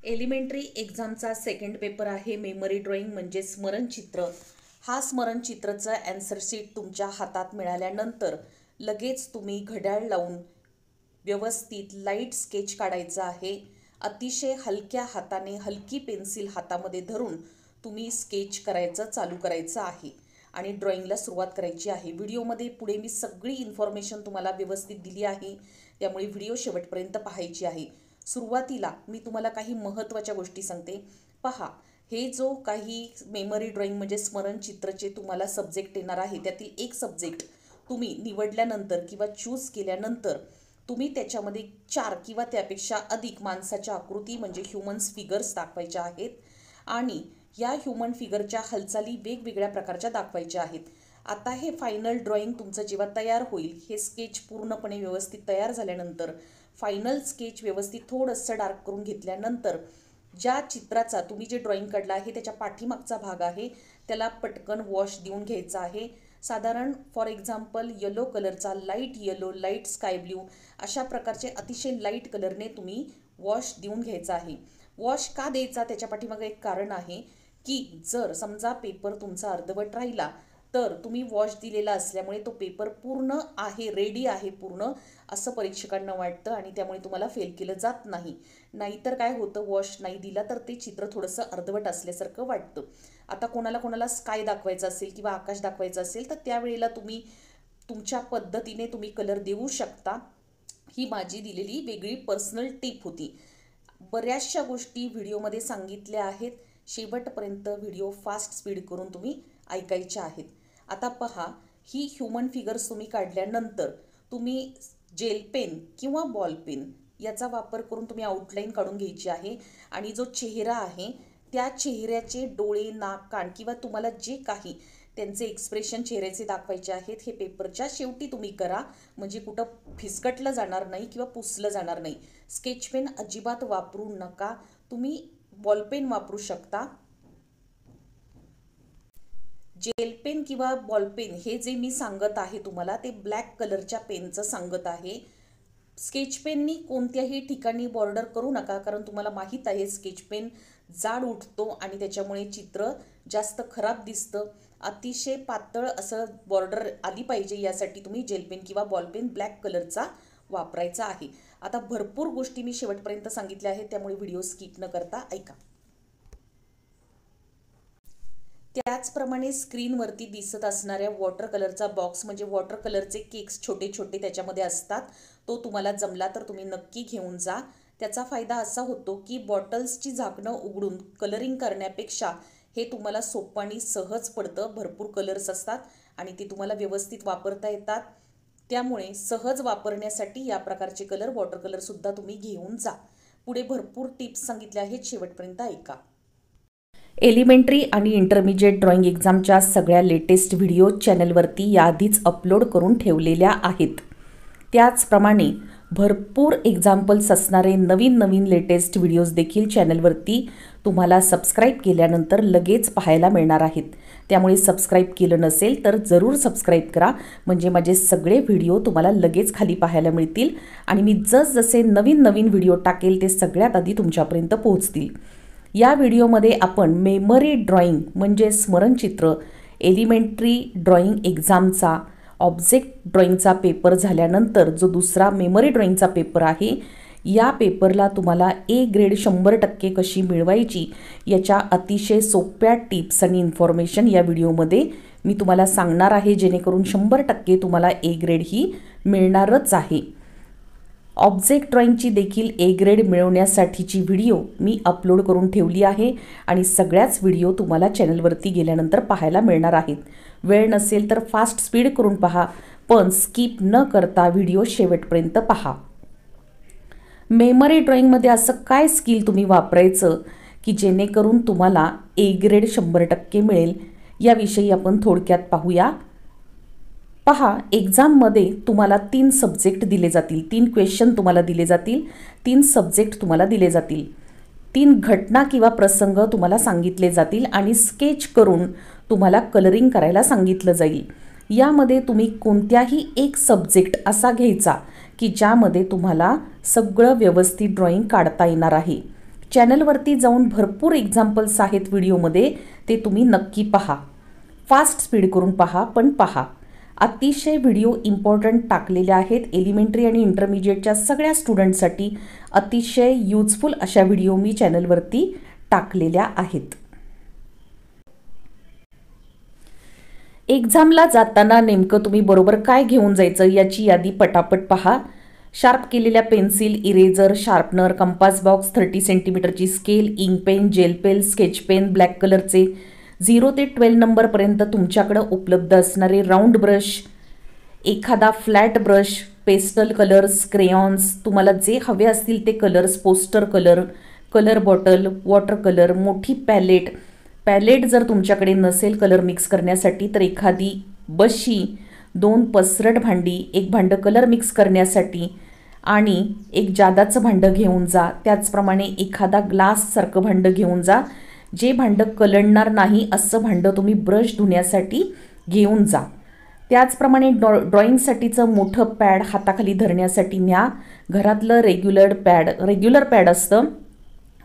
Elementary एक्झामचा second paper आहे memory drawing म्हणजे स्मरणचित्र। हा स्मरणचित्रचा आन्सर शीट तुमच्या हातात मिळाल्यानंतर लगेच तुम्ही घड्याळ लावून व्यवस्थित लाईट स्केच काढायचा आहे। अतिशय हलक्या हाताने हलकी पेन्सिल हातामध्ये धरून तुम्ही स्केच करायचं चालू करायचं आहे आणि ड्रॉइंगला सुरुवात करायची आहे। व्हिडिओमध्ये पुढे मी सगळी इन्फॉर्मेशन तुम्हाला व्यवस्थित दिली आहे, त्यामुळे व्हिडिओ शेवटपर्यंत पाहायची आहे। सुरुवातीला मी तुम्हाला काही महत्त्वाच्या गोष्टी सांगते। पहा, हे जो काही मेमरी ड्रॉइंग म्हणजे स्मरणचित्रचे तुम्हाला सब्जेक्ट येणार आहे, त्यातील एक सब्जेक्ट तुम्ही निवडल्यानंतर किंवा चूज केल्यानंतर तुम्ही त्याच्यामध्ये 4 किंवा त्यापेक्षा अधिक माणसाच्या आकृती म्हणजे ह्यूमन्स फिगर्स दाखवायच्या आहेत आणि या ह्यूमन फिगरच्या हालचाली वेगवेगळ्या प्रकारच्या दाखवायच्या आहेत। आता हे फायनल ड्रॉइंग तुमचं जेव्हा तयार होईल, हे स्केच पूर्णपणे व्यवस्थित तयार झाल्यानंतर फायनल स्केच व्यवस्थित थोडंसं डार्क करून घेतल्यानंतर ज्या चित्राचा तुम्ही जे ड्रॉइंग काढला आहे त्याच्या पाठीमागचा भाग आहे त्याला पटकन वॉश देऊन घ्यायचा आहे। साधारण फॉर एक्झाम्पल येलो कलरचा light yellow, light sky blue अशा प्रकारचे अतिशय लाईट कलरने तुम्ही वॉश देऊन घ्यायचा आहे। वॉश का द्यायचा त्याच्या पाठीमागे एक कारण आहे की जर समजा पेपर तुमचा अर्धवट राहिला तर तुम्ही वॉश दिलेला असल्यामुळे तो पेपर पूर्ण आहे, रेडी आहे पूर्ण असं परीक्षकांना वाटतं आणि त्यामुळे तुम्हाला फेल केलं जात नाही। नाहीतर काय होतं, वॉश नाही दिला तर ते चित्र थोडंसं अर्धवट असल्यासारखं वाटतं। आता कोणाला स्काय दाखवायचं असेल किंवा आकाश दाखवायचं असेल तर त्यावेळेला तुम्ही तुमच्या पद्धतीने तुम्ही कलर देऊ शकता। ही माझी दिलेली वेगळी पर्सनल टिप होती। बऱ्याचशा गोष्टी व्हिडिओमध्ये सांगितल्या आहेत, शेवटपर्यंत व्हिडिओ फास्ट स्पीड करून तुम्ही ऐकायच्या आहेत। आता पहा, ही ह्यूमन फिगर्स तुम्ही काढल्यानंतर तुम्ही जेल पेन किंवा बॉल पेन याचा वापर करून तुम्ही आउटलाईन काढून घ्यायची आहे आणि जो चेहरा आहे त्या चेहऱ्याचे डोळे, नाक, कान किंवा तुम्हाला जे काही त्यांचे एक्सप्रेशन चेहऱ्याचे दाखवायचे आहेत हे पेपरच्या शेवटी तुम्ही करा, म्हणजे कुठं फिसकटलं जाणार नाही किंवा पुसलं जाणार नाही। स्केच पेन अजिबात वापरू नका, तुम्ही बॉल पेन वापरू शकता। जेल पेन किंवा बॉल पेन हे जे मी सांगत आहे तुम्हाला ते ब्लॅक कलरच्या पेनचं सांगत आहे। स्केच पेननी कोणत्याही ठिकाणी बॉर्डर करू नका, कारण तुम्हाला माहीत आहे स्केच पेन जाड उठतो आणि त्याच्यामुळे चित्र जास्त खराब दिसतं। अतिशय पातळ असं बॉर्डर आली पाहिजे यासाठी तुम्ही जेल पेन किंवा बॉल पेन ब्लॅक कलरचा वापरायचा आहे। आता भरपूर गोष्टी मी शेवटपर्यंत सांगितल्या आहेत, त्यामुळे व्हिडिओ स्किप न करता ऐका। त्याचप्रमाणे स्क्रीनवरती दिसत असणाऱ्या वॉटर कलरचा बॉक्स म्हणजे वॉटर कलरचे केक्स छोटे छोटे त्याच्यामध्ये असतात, तो तुम्हाला जमला तर तुम्ही नक्की घेऊन जा। त्याचा फायदा असा होतो की बॉटल्सची झाकणं उघडून कलरिंग करण्यापेक्षा हे तुम्हाला सोपं आणि सहज पडतं। भरपूर कलर्स असतात आणि ते तुम्हाला व्यवस्थित वापरता येतात, त्यामुळे सहज वापरण्यासाठी या प्रकारचे कलर वॉटर कलरसुद्धा तुम्ही घेऊन जा। पुढे भरपूर टिप्स सांगितल्या आहेत, शेवटपर्यंत ऐका। एलिमेंटरी आणि इंटरमिजिएट ड्रॉइंग एक्झामच्या सगळ्या लेटेस्ट व्हिडिओ चॅनलवरती याआधीच अपलोड करून ठेवलेल्या आहेत। त्याचप्रमाणे भरपूर एक्झाम्पल्स असणारे नवीन लेटेस्ट व्हिडिओज देखील चॅनलवरती तुम्हाला सबस्क्राईब केल्यानंतर लगेच पाहायला मिळणार आहेत। त्यामुळे सबस्क्राईब केलं नसेल तर जरूर सबस्क्राईब करा, म्हणजे माझे सगळे व्हिडिओ तुम्हाला लगेच खाली पाहायला मिळतील आणि मी जसजसे नवीन व्हिडिओ टाकेल ते सगळ्यात आधी तुमच्यापर्यंत पोहोचतील। या व्हिडिओमध्ये आपण मेमरी ड्रॉइंग म्हणजे स्मरणचित्र एलिमेंटरी ड्रॉइंग एक्झामचा ऑब्जेक्ट ड्रॉइंगचा पेपर झाल्यानंतर जो दुसरा मेमरी ड्रॉइंगचा पेपर आहे, या पेपरला तुम्हाला ए ग्रेड 100% कशी मिळवायची याच्या अतिशय सोप्या टिप्स आणि इन्फॉर्मेशन या व्हिडिओमध्ये मी तुम्हाला सांगणार आहे, जेणेकरून 100% तुम्हाला ए ग्रेड ही मिळणारच आहे। ऑब्जेक्ट ड्रॉइंगची देखील ए ग्रेड मिळवण्यासाठीची व्हिडिओ मी अपलोड करून ठेवली आहे आणि सगळ्याच व्हिडिओ तुम्हाला चॅनलवरती गेल्यानंतर पाहायला मिळणार आहेत। वेळ नसेल तर फास्ट स्पीड करून पहा, पण स्किप न करता व्हिडिओ शेवटपर्यंत पहा। मेमरी ड्रॉइंगमध्ये असं काय स्किल तुम्ही वापरायचं की जेणेकरून तुम्हाला ए ग्रेड 100% मिळेल, याविषयी आपण थोडक्यात पाहूया। पहा, एक्झाममध्ये तुम्हाला 3 सब्जेक्ट दिले जातील, 3 क्वेश्चन तुम्हाला दिले जातील, 3 सब्जेक्ट तुम्हाला दिले जातील, 3 घटना किंवा प्रसंग तुम्हाला सांगितले जातील आणि स्केच करून तुम्हाला कलरिंग करायला सांगितलं जाईल। यामध्ये तुम्ही कोणत्याही एक सब्जेक्ट असा घ्यायचा की ज्यामध्ये तुम्हाला सगळं व्यवस्थित ड्रॉइंग काढता येणार आहे। चॅनलवरती जाऊन भरपूर एक्झाम्पल्स आहेत व्हिडिओमध्ये, ते तुम्ही नक्की पहा. फास्ट स्पीड करून पहा, पण पहा. अतिशय व्हिडिओ इम्पॉर्टंट टाकलेले आहेत. एलिमेंटरी आणि इंटरमिजिएटच्या सगळ्या स्टुडंट्ससाठी अतिशय यूजफुल अशा व्हिडिओ मी चॅनलवरती टाकलेल्या आहेत. एक्झामला जाताना नेमकं तुम्ही बरोबर काय घेऊन जायचं याची यादी पटापट पहा. शार्प केलेल्या pencil, eraser, sharpener, compass box, 30 सेंटीमीटरची scale, ink pen, gel pen, sketch pen, black कलरचे 0 ते 12 नंबरपर्यंत तुमच्याकडं उपलब्ध असणारे राऊंड ब्रश, एखादा flat brush, pastel colours, crayons, तुम्हाला जे हवे असतील ते colours, poster colour, colour bottle, water colour, मोठी पॅलेट जर तुमच्याकडे नसेल कलर मिक्स करण्यासाठी तर एखादी बशी, 2 पसरट भांडी, एक भांडं कलर मिक्स करण्यासाठी आणि एक जादाचं भांडं घेऊन जा. त्याचप्रमाणे एखादा ग्लाससारखं भांडं घेऊन जा. जे भांडं कलंडणार नाही असं भांडं तुम्ही ब्रश धुण्यासाठी घेऊन जा. त्याचप्रमाणे ड्रॉइंगसाठीचं मोठं पॅड हाताखाली धरण्यासाठी न्या. घरातलं रेग्युलर पॅड असतं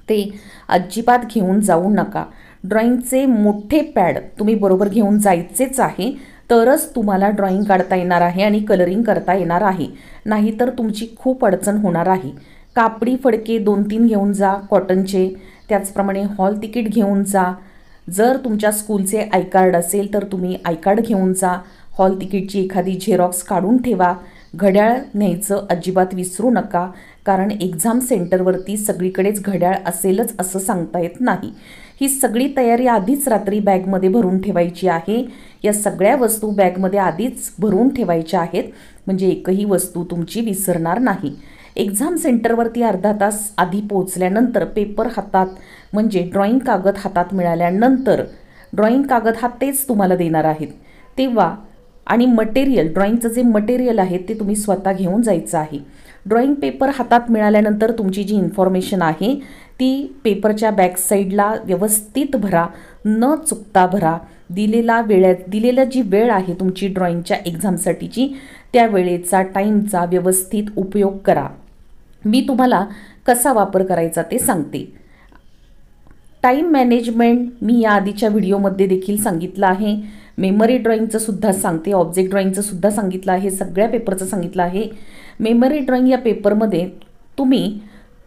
ते अजिबात घेऊन जाऊ नका. ड्रॉइंगचे मोठे पॅड तुम्ही बरोबर घेऊन जायचेच आहे, तरच तुम्हाला ड्रॉइंग काढता येणार आहे आणि कलरिंग करता येणार आहे. नाहीतर तुमची खूप अडचण होणार आहे. कापडी फडके 2-3 घेऊन जा कॉटनचे. त्याचप्रमाणे हॉल तिकीट घेऊन जा. जर तुमच्या स्कूलचे आय कार्ड असेल तर तुम्ही आय कार्ड घेऊन जा. हॉल तिकीटची एखादी झेरॉक्स काढून ठेवा. घड्याळ न्यायचं अजिबात विसरू नका, कारण एक्झाम सेंटरवरती सगळीकडेच घड्याळ असेलच असं सांगता येत नाही. ही सगळी तयारी आधीच रात्री बॅगमध्ये भरून ठेवायची आहे. या सगळ्या वस्तू बॅगमध्ये आधीच भरून ठेवायच्या आहेत, म्हणजे एकही वस्तू तुमची विसरणार नाही. एक्झाम सेंटरवरती अर्धा तास आधी पोहोचल्यानंतर पेपर हातात म्हणजे ड्रॉइंग कागद हातात मिळाल्यानंतर ड्रॉइंग कागद हा तेच तुम्हाला देणार आहेत तेव्हा आणि मटेरियल, ड्रॉइंगचं जे मटेरियल आहे ते तुम्ही स्वतः घेऊन जायचं आहे. ड्रॉइंग पेपर हातात मिळाल्यानंतर तुमची जी इन्फॉर्मेशन आहे ती पेपरच्या बॅक साईडला व्यवस्थित भरा, न चुकता भरा. दिलेला जी वेळ आहे तुमची ड्रॉइंगच्या एक्झामसाठीची त्या वेळेचा, टाईमचा व्यवस्थित उपयोग करा. मी तुम्हाला कसा वापर करायचा ते सांगते. टाईम मॅनेजमेंट मी या आधीच्या व्हिडिओमध्ये देखील सांगितलं आहे. मेमरी ड्रॉइंगचं सुद्धा सांगते, ऑब्जेक्ट ड्रॉइंगचं सुद्धा सांगितलं आहे, सगळ्या पेपरचं सांगितलं आहे. मेमरी ड्रॉइंग या पेपरमध्ये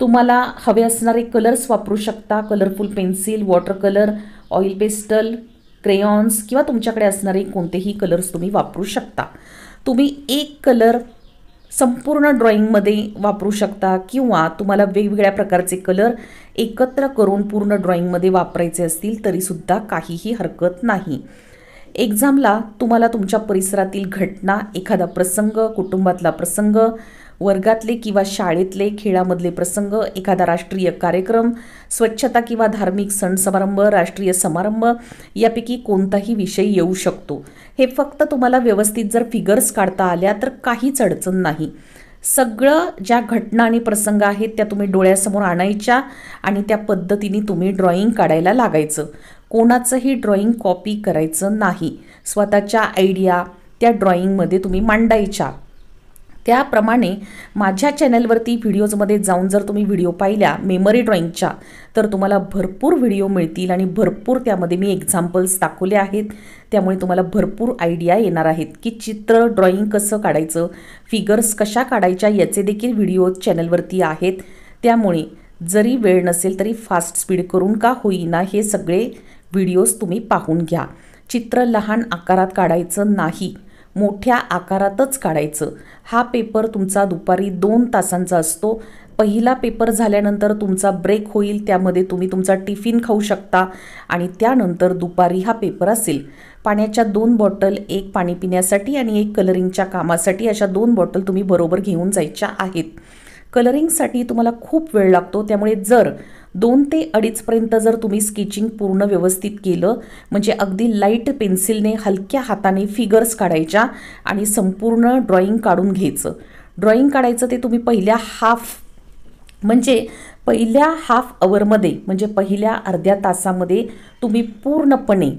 तुम्हाला हवे असणारे कलर्स वापरू शकता. Colourful pencil, water colour, oil pastel, crayons किंवा तुमच्याकडे असणारे कोणतेही कलर्स तुम्ही वापरू शकता. तुम्ही एक कलर संपूर्ण ड्रॉइंगमध्ये वापरू शकता किंवा तुम्हाला वेगवेगळ्या प्रकारचे कलर एकत्र करून पूर्ण ड्रॉइंगमध्ये वापरायचे असतील तरीसुद्धा काहीही हरकत नाही. एक्झामला तुम्हाला तुमच्या परिसरातील घटना, एखादा प्रसंग, कुटुंबातला प्रसंग, वर्गातले किंवा शाळेतले खेळामधले प्रसंग, एखादा राष्ट्रीय कार्यक्रम, स्वच्छता किंवा धार्मिक सण समारंभ, राष्ट्रीय समारंभ यापैकी कोणताही विषय येऊ शकतो. हे फक्त तुम्हाला व्यवस्थित जर फिगर्स काढता आल्या तर काहीच अडचण नाही. सगळं ज्या घटना आणि प्रसंग आहेत त्या तुम्ही डोळ्यासमोर आणायच्या आणि त्या पद्धतीने तुम्ही ड्रॉइंग काढायला लागायचं. कोणाचंही ड्रॉइंग कॉपी करायचं नाही. स्वतःच्या आयडिया त्या ड्रॉइंगमध्ये तुम्ही मांडायच्या. त्याप्रमाणे माझ्या चॅनलवरती व्हिडिओजमध्ये जाऊन जर तुम्ही व्हिडिओ पाहिल्या मेमरी ड्रॉइंगच्या तर तुम्हाला भरपूर व्हिडिओ मिळतील आणि भरपूर त्यामध्ये मी एक्झाम्पल्स दाखवले आहेत. त्यामुळे तुम्हाला भरपूर आयडिया येणार आहेत की चित्र, ड्रॉइंग कसं काढायचं, फिगर्स कशा काढायच्या याचे देखील व्हिडिओ चॅनलवरती आहेत. त्यामुळे जरी वेळ नसेल तरी फास्ट स्पीड करून का होईना हे सगळे व्हिडिओज तुम्ही पाहून घ्या. चित्र लहान आकारात काढायचं नाही, मोठ्या आकारातच काढायचं. हा पेपर तुमचा दुपारी 2 तासांचा असतो. पहिला पेपर झाल्यानंतर तुमचा ब्रेक होईल, त्यामध्ये तुम्ही तुमचा टिफिन खाऊ शकता आणि त्यानंतर दुपारी हा पेपर असेल. पाण्याच्या 2 बॉटल, एक पाणी पिण्यासाठी आणि एक कलरिंगच्या कामासाठी, अशा 2 बॉटल तुम्ही बरोबर घेऊन जायच्या आहेत. कलरिंगसाठी तुम्हाला खूप वेळ लागतो, त्यामुळे जर 2 ते 2:30पर्यंत जर तुम्ही स्केचिंग पूर्ण व्यवस्थित केलं म्हणजे अगदी लाईट पेन्सिलने हलक्या हाताने फिगर्स काढायच्या आणि संपूर्ण ड्रॉइंग काढून घ्यायचं. ड्रॉइंग काढायचं ते तुम्ही पहिल्या हाफ अवरमध्ये म्हणजे पहिल्या अर्ध्या तासामध्ये तुम्ही पूर्णपणे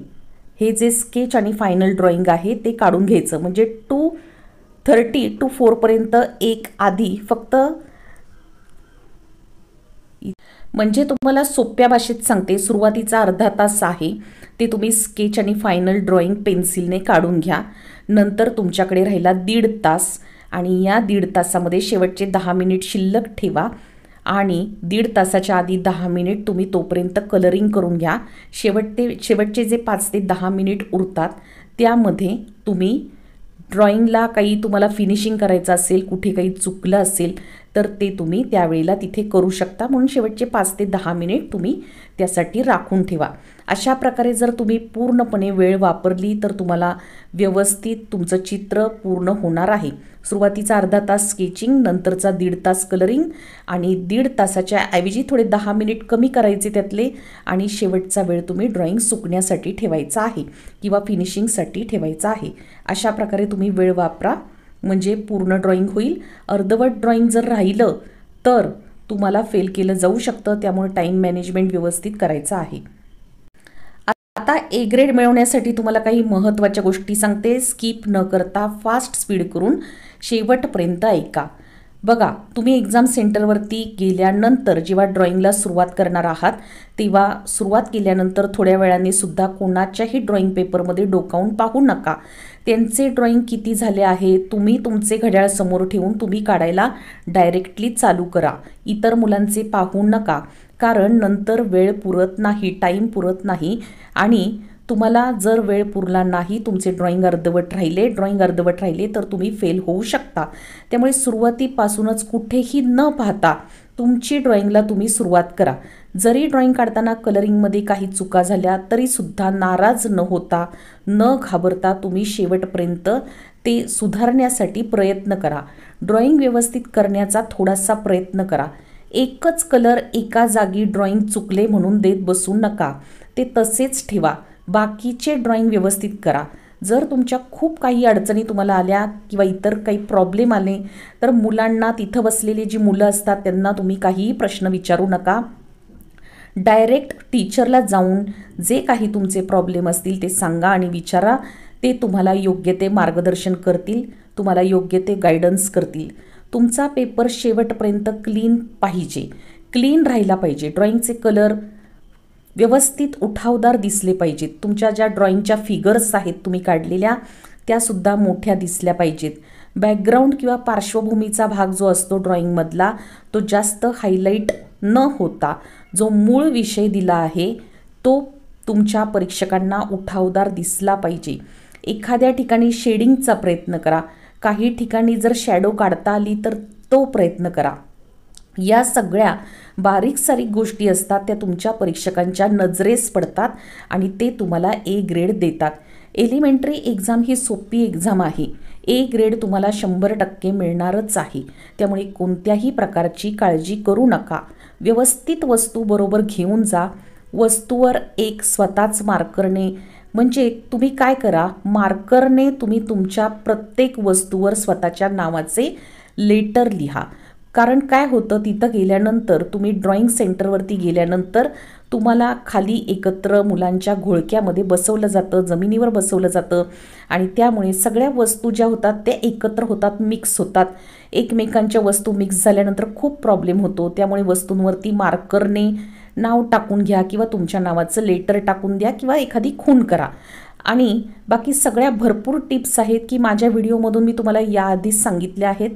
हे जे स्केच आणि फायनल ड्रॉइंग आहे ते काढून घ्यायचं. म्हणजे 2:30 to 4पर्यंत एक आधी फक्त म्हणजे तुम्हाला सोप्या भाषेत सांगते, सुरुवातीचा अर्धा तास आहे ते तुम्ही स्केच आणि फायनल ड्रॉइंग पेन्सिलने काढून घ्या. नंतर तुमच्याकडे राहिला 1.5 तास आणि या 1.5 तासामध्ये शेवटचे 10 मिनिट शिल्लक ठेवा आणि 1.5 तासाच्या आधी 10 मिनिट तुम्ही तोपर्यंत कलरिंग करून घ्या. शेवटचे जे 5 ते 10 मिनिट उरतात त्यामध्ये तुम्ही ड्रॉइंगला काही तुम्हाला फिनिशिंग करायचं असेल, कुठे काही चुकलं असेल तर ते तुम्ही त्यावेळेला तिथे करू शकता. म्हणून शेवटचे 5 ते 10 मिनिट तुम्ही त्यासाठी राखून ठेवा. अशा प्रकारे जर तुम्ही पूर्णपणे वेळ वापरली तर तुम्हाला व्यवस्थित तुमचं चित्र पूर्ण होणार आहे. सुरुवातीचा अर्धा तास स्केचिंग, नंतरचा 1.5 तास कलरिंग आणि 1.5 तासाच्या ऐवजी थोडे 10 मिनिट कमी करायचे त्यातले आणि शेवटचा वेळ तुम्ही ड्रॉइंग सुकण्यासाठी ठेवायचा आहे किंवा फिनिशिंगसाठी ठेवायचा आहे. अशा प्रकारे तुम्ही वेळ वापरा म्हणजे पूर्ण ड्रॉइंग होईल. अर्धवट ड्रॉइंग जर राहिलं तर तुम्हाला फेल केलं जाऊ शकतं. त्यामुळे टाईम मॅनेजमेंट व्यवस्थित करायचं आहे. आता ए ग्रेड मिळवण्यासाठी तुम्हाला काही महत्त्वाच्या गोष्टी सांगते. स्किप न करता फास्ट स्पीड करून शेवटपर्यंत ऐका. बघा, तुम्ही एक्झाम सेंटरवरती गेल्यानंतर जेव्हा ड्रॉइंगला सुरुवात करणार आहात तेव्हा सुरुवात केल्यानंतर थोड्या वेळाने सुद्धा कोणाच्याही ड्रॉइंग पेपरमध्ये डोकावून पाहू नका. त्यांचे ड्रॉइंग किती झाले आहे तुम्ही तुमचे घड्याळ समोर ठेवून तुम्ही काढायला डायरेक्टली चालू करा. इतर मुलांचे पाहू नका, कारण नंतर वेळ पुरत नाही, टाईम पुरत नाही आणि तुम्हाला जर वेळ पुरला नाही, तुमचे ड्रॉइंग अर्धवट राहिले तर तुम्ही फेल होऊ शकता. त्यामुळे सुरुवातीपासूनच कुठेही न पाहता तुमची ड्रॉइंगला तुम्ही सुरुवात करा. जरी ड्रॉइंग काढताना कलरिंगमध्ये काही चुका झाल्या तरीसुद्धा नाराज न होता, न घाबरता तुम्ही शेवटपर्यंत ते सुधारण्यासाठी प्रयत्न करा. ड्रॉइंग व्यवस्थित करण्याचा थोडासा प्रयत्न करा. एकच कलर एका जागी ड्रॉइंग चुकले म्हणून देत बसू नका, ते तसेच ठेवा. बाकीचे ड्रॉइंग व्यवस्थित करा. जर तुमच्या खूप काही अडचणी तुम्हाला आल्या किंवा इतर काही प्रॉब्लेम आले तर मुलांना, तिथं बसलेली जी मुलं असतात त्यांना तुम्ही काहीही प्रश्न विचारू नका. डायरेक्ट टीचरला जाऊन जे काही तुमचे प्रॉब्लेम असतील ते सांगा आणि विचारा. ते तुम्हाला योग्य ते मार्गदर्शन करतील, तुम्हाला योग्य ते गायडन्स करतील. तुमचा पेपर शेवटपर्यंत क्लीन राहिला पाहिजे. ड्रॉइंगचे कलर व्यवस्थित उठावदार दिसले पाहिजेत. तुमच्या ज्या ड्रॉइंगच्या फिगर्स आहेत तुम्ही काढलेल्या त्यासुद्धा मोठ्या दिसल्या पाहिजेत. बॅकग्राऊंड किंवा पार्श्वभूमीचा भाग जो असतो ड्रॉइंगमधला तो जास्त हायलाईट न होता जो मूळ विषय दिला आहे तो तुमच्या परीक्षकांना उठावदार दिसला पाहिजे. एखाद्या ठिकाणी शेडिंगचा प्रयत्न करा. काही ठिकाणी जर शॅडो काढता आली तर तो प्रयत्न करा. या सगळ्या बारीक सारीक गोष्टी असतात त्या तुमच्या परीक्षकांच्या नजरेस पडतात आणि ते तुम्हाला ए ग्रेड देतात. एलिमेंटरी एक्झाम ही सोपी एक्झाम आहे. ए ग्रेड तुम्हाला 100% मिळणारच आहे. त्यामुळे कोणत्याही प्रकारची काळजी करू नका. व्यवस्थित वस्तू बरोबर घेऊन जा. वस्तूवर एक स्वतःच मार्करने, म्हणजे तुम्ही काय करा, मार्करने तुम्ही तुमच्या प्रत्येक वस्तूवर स्वतःच्या नावाचे लेटर लिहा. कारण काय होतं, तिथं गेल्यानंतर तुम्ही ड्रॉइंग सेंटरवरती गेल्यानंतर तुम्हाला खाली एकत्र मुलांच्या घोळक्यामध्ये बसवलं जातं, जमिनीवर बसवलं जातं आणि त्यामुळे सगळ्या वस्तू ज्या होतात त्या एकत्र होतात, मिक्स होतात. एकमेकांच्या वस्तू मिक्स झाल्यानंतर खूप प्रॉब्लेम होतो. त्यामुळे वस्तूंवरती मार्करने नाव टाकून घ्या किंवा तुमच्या नावाचं लेटर टाकून द्या किंवा एखादी खूण करा. आणि बाकी सगळ्या भरपूर टिप्स आहेत की माझ्या व्हिडिओमधून मी तुम्हाला याआधीच सांगितल्या आहेत.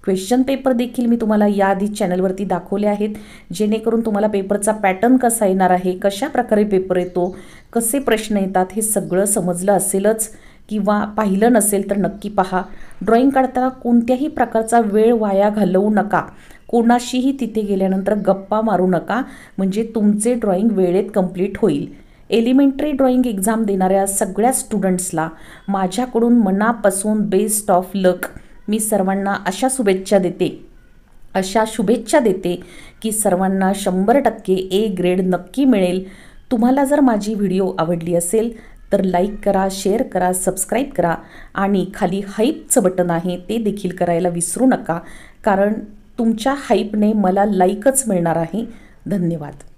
क्वेश्चन पेपर देखील मी तुम्हाला याआधी चॅनलवरती दाखवले आहेत, जेणेकरून तुम्हाला पेपरचा पॅटर्न कसा येणार आहे, कशा प्रकारे पेपर येतो, कसे प्रश्न येतात हे सगळं समजलं असेलच किंवा पाहिलं नसेल तर नक्की पहा. ड्रॉइंग काढताना कोणत्याही प्रकारचा वेळ वाया घालवू नका. कोणाशीही तिथे गेल्यानंतर गप्पा मारू नका, म्हणजे तुमचे ड्रॉइंग वेळेत कंप्लीट होईल. एलिमेंटरी ड्रॉइंग एक्झाम देणाऱ्या सगळ्या स्टुडंट्सला माझ्याकडून मनापासून बेस्ट ऑफ लक. मी सर्वांना अशा शुभेच्छा देते की सर्वांना 100% ए ग्रेड नक्की मिळेल. तुम्हाला जर माझी व्हिडिओ आवडली असेल तर लाईक करा, शेअर करा, सबस्क्राईब करा आणि खाली हाईपचं बटन आहे ते देखील करायला विसरू नका, कारण तुमच्या हाईपने मला लाईकच मिळणार आहे. धन्यवाद.